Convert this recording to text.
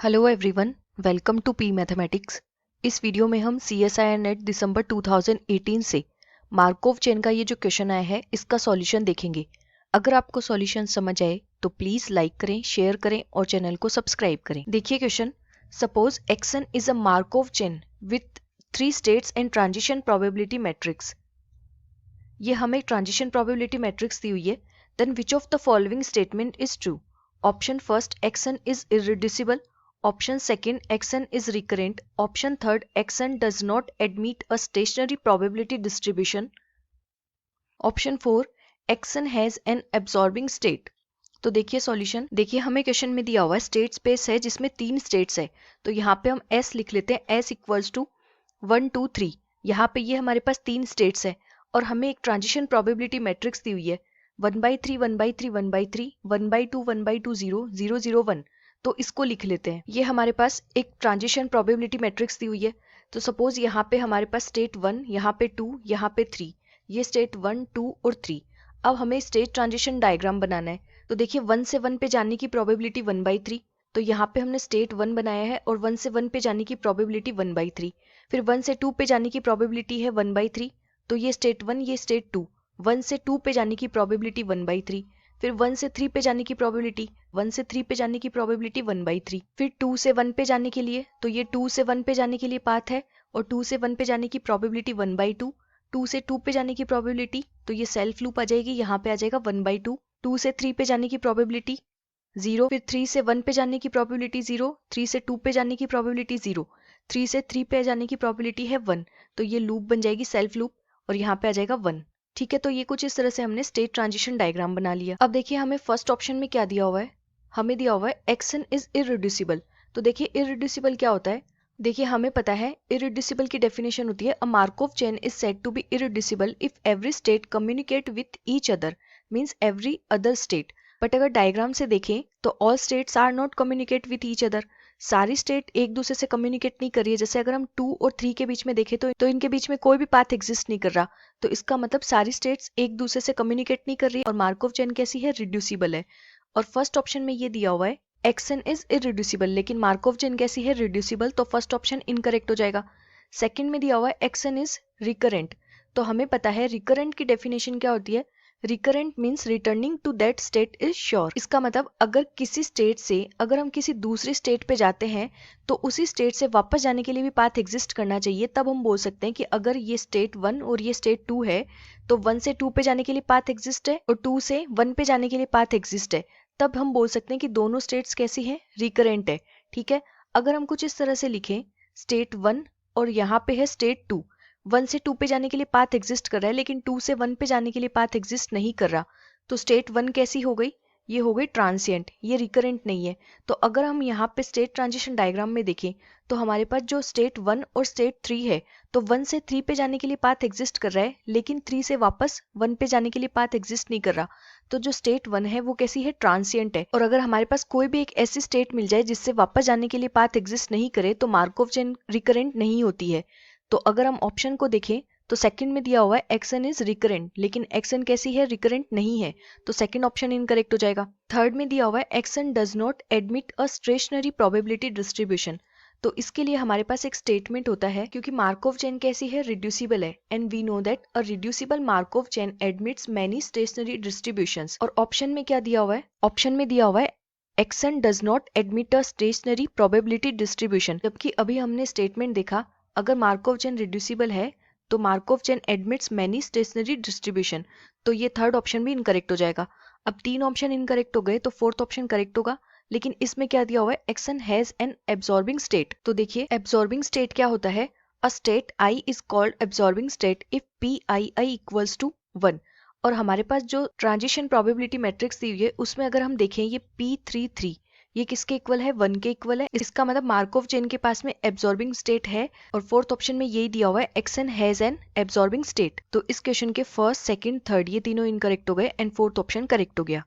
Hello everyone, welcome to P mathematics. इस video में हम CSIR नेट दिसंबर 2018 से मार्कोव चेन का ये जो क्वेश्चन आया है इसका सॉल्यूशन देखेंगे। अगर आपको सॉल्यूशन समझ आए तो प्लीज लाइक करें, शेयर करें और चैनल को सब्सक्राइब करें। देखिए question, suppose Xn is a Markov chain with 3 states and transition probability matrix. ये हमें ट्रांजिशन प्रोबेबिलिटी मैट्रिक्स दी हुई है। Then which of the following statement is true? Option first, Xn is irreducible. Option second, Xn is recurrent. Option third, Xn does not admit a stationary probability distribution. Option 4, Xn has an absorbing state. तो देखिए solution, देखिए हमें question में दिया हुआ है state space है जिसमें 3 स्टेट्स है। तो यहाँ पे हम S लिख लेते हैं, S इक्वल्स टू 1 2 3। यहाँ पे ये हमारे पास 3 स्टेट्स है और हमें एक ट्रांजिशन प्रोबेबिलिटी मैट्रिक्स दी हुई है 1/3 1/3 1/3 1/2 1/2 0 0 0 1। तो इसको लिख लेते हैं। ये हमारे पास एक ट्रांजिशन प्रोबेबिलिटी मैट्रिक्स दी हुई है। तो सपोज यहाँ पे हमारे पास स्टेट 1, यहाँ पे 2, यहाँ पे 3, ये स्टेट 1 2 और 3। अब हमें स्टेट ट्रांजिशन डायग्राम बनाना है। तो देखिए 1 से 1 पे जाने की प्रोबेबिलिटी 1/3। तो यहाँ पे हमने स्टेट 1 बनाया है और 1 से 1 पे जाने की प्रोबेबिलिटी 1/3। फिर 1 से 2 पे जाने की प्रोबेबिलिटी है 1/3। तो ये स्टेट 1, ये स्टेट 2। 1 से 2 पे जाने की प्रोबेबिलिटी 1/3। फिर 1 से 3 पे जाने की प्रोबेबिलिटी, 1 से 3 पे जाने की प्रोबेबिलिटी 1/3। फिर 2 से 1 पे जाने के लिए, तो ये 2 से 1 पे जाने के लिए पाथ है और 2 से 1 पे जाने की प्रोबेबिलिटी 1/2। 2 से 2 पे जाने की प्रोबेबिलिटी, तो ये सेल्फ लूप आ जाएगी, यहाँ पे आ जाएगा 1/2। 2 से 3 पे जाने की प्रोबेबिलिटी 0। फिर 3 से 1 पे जाने की प्रोबेबिलिटी 0। 3 से 2 पे जाने की प्रोबेबिलिटी 0। 3 से 3 पे जाने की प्रोबेबिलिटी है 1। तो ये लूप बन जाएगी सेल्फ लूप और यहाँ पे आ जाएगा 1। ठीक है, तो ये कुछ इस तरह से हमने स्टेट ट्रांजिशन डायग्राम बना लिया। अब देखिए हमें फर्स्ट ऑप्शन में क्या दिया हुआ है, हमें दिया हुआ है एक्सन इज इररिड्यूसिबल। तो देखिए इररिड्यूसिबल क्या होता है, देखिए हमें पता है इररिड्यूसिबल की डेफिनेशन होती है a Markov chain is said to be irreducible if every state communicate with each other, means every other state. But अगर डायग्राम से देखें तो all states are not communicate with each other. सारी state एक दूसरे से कम्युनिकेट नहीं कर रही है। जैसे अगर हम 2 और 3 के बीच में देखें तो इनके बीच में कोई भी पाथ एग्जिस्ट नहीं कर रहा। तो इसका मतलब सारी स्टेट्स एक दूसरे से कम्युनिकेट नहीं कर रही और मार्कोव चेन कैसी है, रिड्यूसिबल है। और फर्स्ट ऑप्शन में ये दिया हुआ है एक्सन इज इररिड्यूसिबल, लेकिन मार्कोव चेन कैसी है, रिड्यूसिबल। तो फर्स्ट ऑप्शन इनकरेक्ट हो जाएगा। सेकंड में दिया हुआ है एक्सन इज रिकरेंट। तो हमें पता है रिकरेंट की डेफिनेशन क्या होती है, recurrent means returning to that state is sure. इसका मतलब अगर किसी स्टेट से अगर हम किसी दूसरी स्टेट पे जाते हैं तो उसी स्टेट से वापस जाने के लिए भी पाथ एग्जिस्ट करना चाहिए। तब हम बोल सकते हैं कि अगर ये स्टेट 1 और ये स्टेट 2 है तो 1 से 2 पे जाने के लिए पाथ एग्जिस्ट है और 2 से 1 पे जाने के लिए पाथ एग्जिस्ट है। तब हम बोल सकते हैं कि दोनों स्टेट्स कैसी हैं, रिकरेंट है। ठीक है, अगर हम कुछ इस तरह से लिखें, स्टेट 1 और यहाँ पे है स्टेट 2। 1 से 2 पे जाने के लिए पाथ एग्जिस्ट कर रहा है लेकिन 2 से 1 पे जाने के लिए पाथ एग्जिस्ट नहीं कर रहा। तो स्टेट 1 कैसी हो गई, ये हो गई ट्रांसिएंट, ये रिकरेंट नहीं है। तो अगर हम यहाँ पे स्टेट ट्रांजिशन डायग्राम में देखें तो हमारे पास जो स्टेट 1 और स्टेट 3 है, तो 1 से 3 पे जाने के लिए पाथ एग्जिस्ट कर रहा है लेकिन 3 से वापस 1 पे जाने के लिए पाथ एग्जिस्ट नहीं कर रहा। तो जो स्टेट 1 है वो कैसी है, ट्रांसिएंट है। और अगर हमारे पास कोई भी एक ऐसी स्टेट मिल जाए जिससे वापस जाने के लिए पाथ एग्जिस्ट नहीं करे तो मार्कोव चेन रिकरेंट नहीं होती है। तो अगर हम ऑप्शन को देखें तो सेकंड में दिया हुआ है एक्सन इज रिकरेंट, लेकिन एक्सन कैसी है, रिकरेंट नहीं है। तो सेकंड ऑप्शन इनकरेक्ट हो जाएगा। थर्ड में दिया हुआ है Xn does not admit a stationary probability distribution. तो इसके लिए हमारे पास एक स्टेटमेंट होता है, क्योंकि मार्कोव चेन कैसी है, रिड्यूसिबल है, and we know that a reducible Markov chain admits many stationary distributions. और ऑप्शन में क्या दिया हुआ है, ऑप्शन में दिया हुआ है Xn does not admit a stationary probability distribution. जबकि अभी हमने स्टेटमेंट देखा अगर मार्कोव चेन रिड्यूसिबल है तो Markov chain admits many stationary distribution. तो ये थर्ड ऑप्शन भी इनकरेक्ट हो जाएगा। अब 3 ऑप्शन इनकरेक्ट हो गए तो फोर्थ ऑप्शन करेक्ट होगा। लेकिन इसमें क्या दिया हुआ है, Xn has an absorbing state. तो देखिए एब्जॉर्बिंग स्टेट क्या होता है, a state i is called absorbing state if p i i equals to 1। और हमारे पास जो ट्रांजिशन प्रोबेबिलिटी मैट्रिक्स दी हुई है उसमें अगर हम देखें ये P33 ये किसके इक्वल है, 1 के इक्वल है। इसका मतलब मार्कोव चेन के पास में एब्जॉर्बिंग स्टेट है। और फोर्थ ऑप्शन में यही दिया हुआ है Xn has an absorbing state. तो इस क्वेश्चन के फर्स्ट, सेकंड, थर्ड ये तीनों इनकरेक्ट हो गए एंड फोर्थ ऑप्शन करेक्ट हो गया।